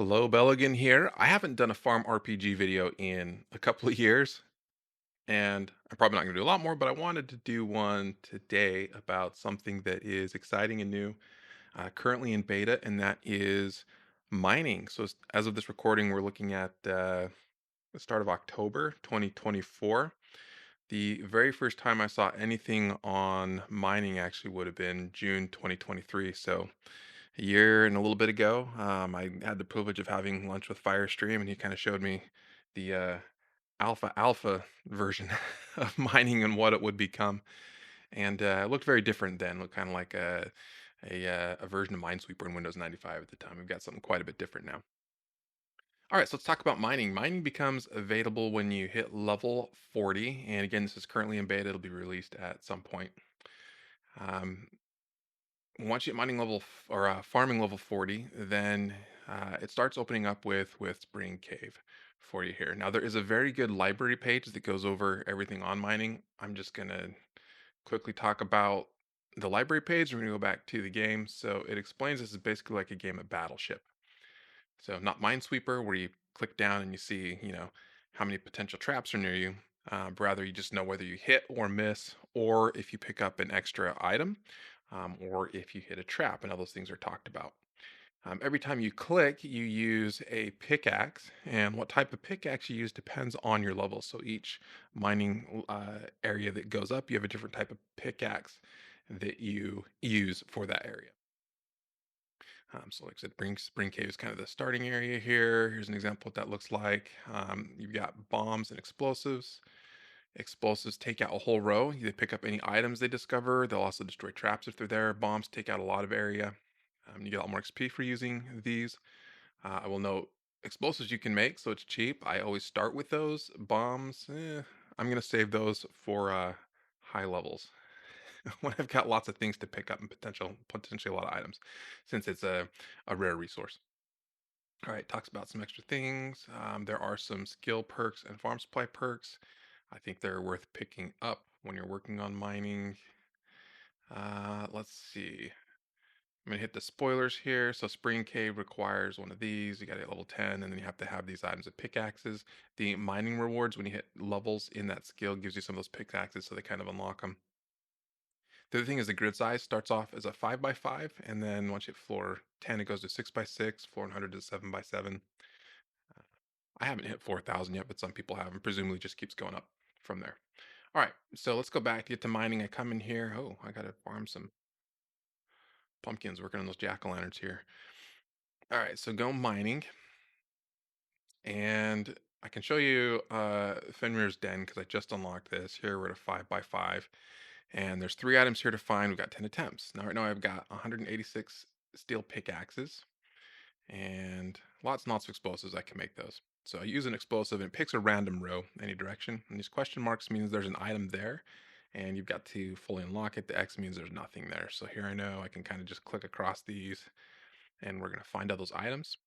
Hello, Bhelogan here. I haven't done a farm RPG video in a couple of years, and I'm probably not going to do a lot more, but I wanted to do one today about something that is exciting and new, currently in beta, and that is mining. So, as of this recording, we're looking at the start of October 2024. The very first time I saw anything on mining actually would have been June 2023. So, a year and a little bit ago, I had the privilege of having lunch with Firestream, and he kind of showed me the alpha version of mining and what it would become. And it looked very different then. Looked kind of like a version of Minesweeper in Windows 95 at the time. We've got something quite a bit different now. All right, so let's talk about mining. Mining becomes available when you hit level 40, and again, this is currently in beta. It'll be released at some point. Um, Once you hit mining level or farming level 40, then it starts opening up with Spring Cave for you here. Now there is a very good library page that goes over everything on mining. I'm just gonna quickly talk about the library page. We're gonna go back to the game. So it explains this is basically like a game of Battleship. So not Minesweeper where you click down and you see, how many potential traps are near you. But rather, you just know whether you hit or miss, or if you pick up an extra item, or if you hit a trap, and all those things are talked about. Every time you click, you use a pickaxe, and what type of pickaxe you use depends on your level. So each mining area that goes up, you have a different type of pickaxe that you use for that area. So like I said, Spring Cave is kind of the starting area here. Here's an example what that looks like. You've got bombs and explosives. Explosives take out a whole row. They pick up any items they discover. They'll also destroy traps if they're there. Bombs take out a lot of area. You get a lot more XP for using these. I will note explosives you can make, so it's cheap. I always start with those. Bombs, I'm going to save those for high levels. When I've got lots of things to pick up and potentially a lot of items, since it's a rare resource. All right, talks about some extra things. There are some skill perks and farm supply perks. I think they're worth picking up when you're working on mining. Let's see. I'm gonna hit the spoilers here. So Spring Cave requires one of these. You got to hit level 10, and then you have to have these items of pickaxes. The mining rewards when you hit levels in that skill gives you some of those pickaxes, so they kind of unlock them. The other thing is the grid size starts off as a 5 by 5, and then once you hit floor 10, it goes to 6 by 6, floor 100 to 7 by 7. I haven't hit 4,000 yet, but some people have, and presumably just keeps going up from there. All right, so let's go back to get to mining. I come in here. Oh, I got to farm some pumpkins working on those jack-o'-lanterns here. All right, so go mining, and I can show you Fenrir's Den because I just unlocked this. Here we're at a 5 by 5. And there's 3 items here to find. We've got 10 attempts. Now, right now, I've got 186 steel pickaxes and lots and lots of explosives. I can make those. So I use an explosive and it picks a random row any direction. And these question marks means there's an item there and you've got to fully unlock it. The X means there's nothing there. So here I know I can kind of just click across these and we're going to find out those items.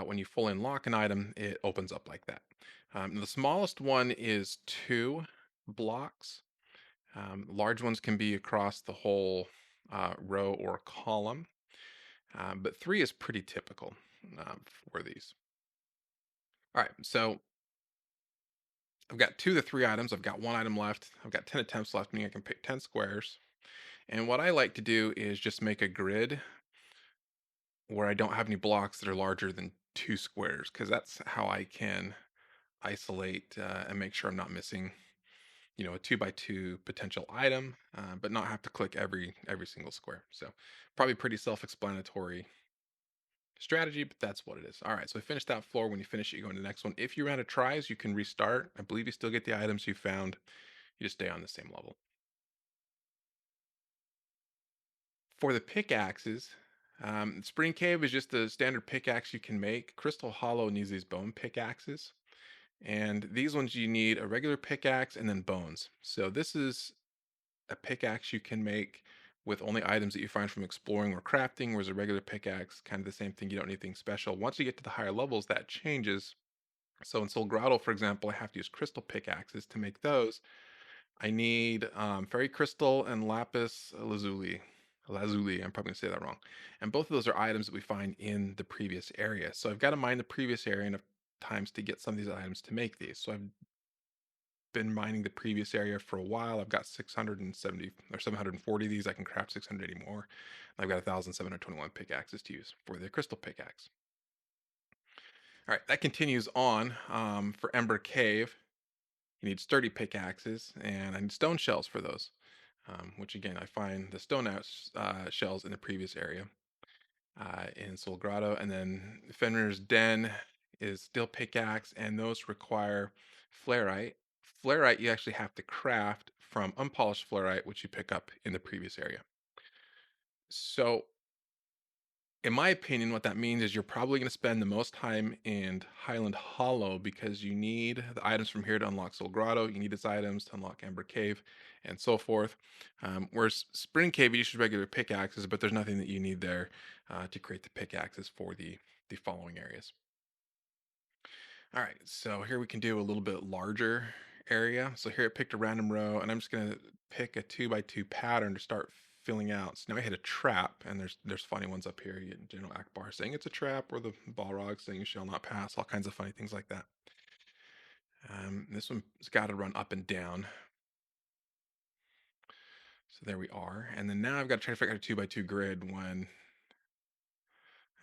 When you fully unlock an item, it opens up like that. The smallest one is 2 blocks. Large ones can be across the whole row or column, but 3 is pretty typical for these. All right, so I've got 2 to 3 items. I've got 1 item left. I've got 10 attempts left, meaning I can pick 10 squares. And what I like to do is just make a grid where I don't have any blocks that are larger than 2 squares, because that's how I can isolate and make sure I'm not missing a 2 by 2 potential item, but not have to click every single square. So probably pretty self-explanatory strategy, but that's what it is. All right, so I finished that floor. When you finish it, you go into the next one. If you ran out of tries, you can restart. I believe you still get the items you found. You just stay on the same level. For the pickaxes, Spring Cave is just the standard pickaxe you can make. Crystal Hollow needs these bone pickaxes. And these ones you need a regular pickaxe and then bones. So this is a pickaxe you can make with only items that you find from exploring or crafting, whereas a regular pickaxe, kind of the same thing. You don't need anything special. Once you get to the higher levels, that changes. So in Soul Grotto, for example, I have to use crystal pickaxes to make those. I need fairy crystal and lapis lazuli. lazuli. I'm probably gonna say that wrong. And both of those are items that we find in the previous area. So I've got to mine the previous area enough times to get some of these items to make these. So I've been mining the previous area for a while. I've got 670 or 740 of these. I can craft 600 anymore. I've got 1,721 pickaxes to use for the crystal pickaxe. All right, that continues on. For Ember Cave, you need sturdy pickaxes, and I need stone shells for those. Which again, I find the stone shells in the previous area in Soul Grotto, and then Fenrir's Den is steel pickaxe, and those require flareite. Flareite you actually have to craft from unpolished flareite, which you pick up in the previous area. So in my opinion, what that means is you're probably going to spend the most time in Highland Hollow because you need the items from here to unlock Soul Grotto. You need its items to unlock Ember Cave and so forth. Whereas Spring Cave, you use regular pickaxes, but there's nothing that you need there to create the pickaxes for the following areas. All right, so here we can do a little bit larger area. So here I picked a random row, and I'm just gonna pick a 2 by 2 pattern to start filling out. So now I hit a trap, and there's funny ones up here. You get General Akbar saying it's a trap, or the Balrog saying you shall not pass. All kinds of funny things like that. This one's got to run up and down. So there we are. And then now I've got to try to figure out a 2 by 2 grid when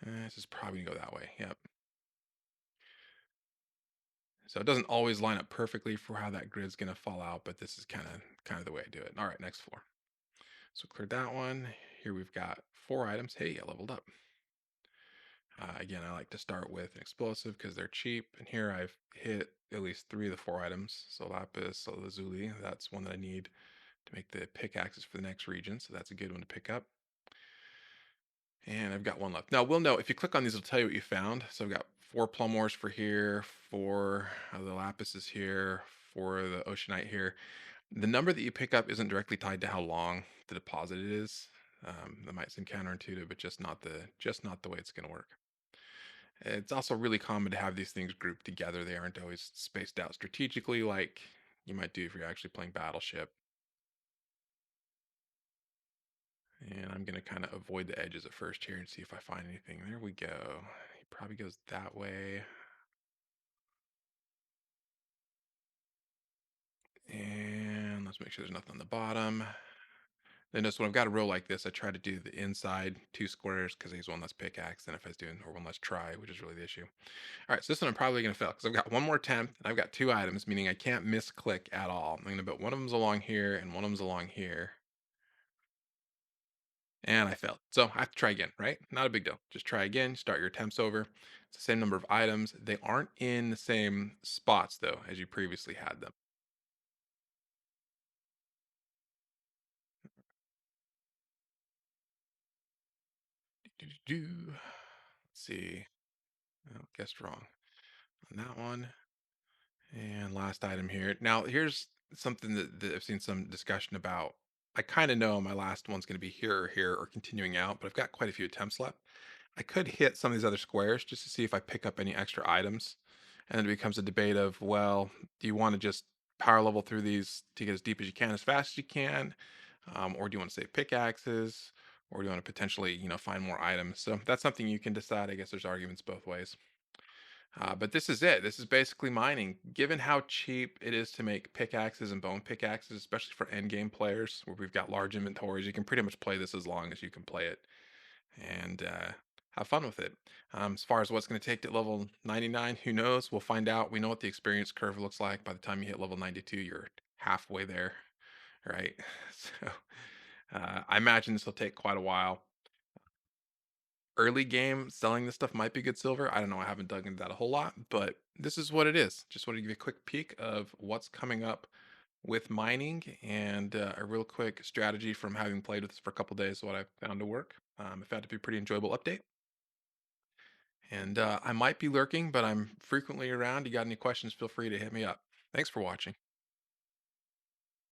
this is probably gonna go that way. Yep. So it doesn't always line up perfectly for how that grid's gonna fall out, but this is kind of the way I do it. All right, next floor. So cleared that one. Here we've got 4 items. Hey, I leveled up. Again, I like to start with an explosive because they're cheap. And here I've hit at least 3 of the 4 items. So lapis, so lazuli, that's one that I need to make the pickaxes for the next region. So that's a good one to pick up. And I've got one left. Now, we'll know if you click on these, it'll tell you what you found. So I've got 4 plum ores for here, 4 of the lapis is here, 4 of the oceanite here. The number that you pick up isn't directly tied to how long the deposit is. That might seem counterintuitive, but just not the way it's going to work. It's also really common to have these things grouped together. They aren't always spaced out strategically, like you might do if you're actually playing Battleship. And I'm going to kind of avoid the edges at first here and see if I find anything. There we go. He probably goes that way. And let's make sure there's nothing on the bottom. Then notice when I've got a row like this, I try to do the inside 2 squares because he's one less pickaxe than if I was doing, or one less try, which is really the issue. All right, so this one I'm probably going to fail because I've got one more attempt and I've got 2 items, meaning I can't misclick at all. I'm going to put one of them's along here and one of them's along here. And I failed. So I have to try again, right? Not a big deal. Just try again, start your attempts over. It's the same number of items. They aren't in the same spots though as you previously had them. Let's see. Oh, guessed wrong on that one. And last item here. Now, here's something that I've seen some discussion about. I kind of know my last one's going to be here or here or continuing out, but I've got quite a few attempts left. I could hit some of these other squares just to see if I pick up any extra items. And then it becomes a debate of, well, do you want to just power level through these to get as deep as you can, as fast as you can? Or do you want to save pickaxes? Or do you want to potentially, find more items? So that's something you can decide. I guess there's arguments both ways. But this is it. This is basically mining. Given how cheap it is to make pickaxes and bone pickaxes, especially for end game players where we've got large inventories, you can pretty much play this as long as you can play it and have fun with it. As far as what's going to take to level 99, who knows? We'll find out. We know what the experience curve looks like. By the time you hit level 92, you're halfway there, right? So I imagine this will take quite a while. Early game selling this stuff might be good silver. I don't know. I haven't dug into that a whole lot, but this is what it is. Just want to give you a quick peek of what's coming up with mining and a real quick strategy from having played with this for a couple days, what I've found to work. I found it to be a pretty enjoyable update. And I might be lurking, but I'm frequently around. You got any questions, feel free to hit me up. Thanks for watching.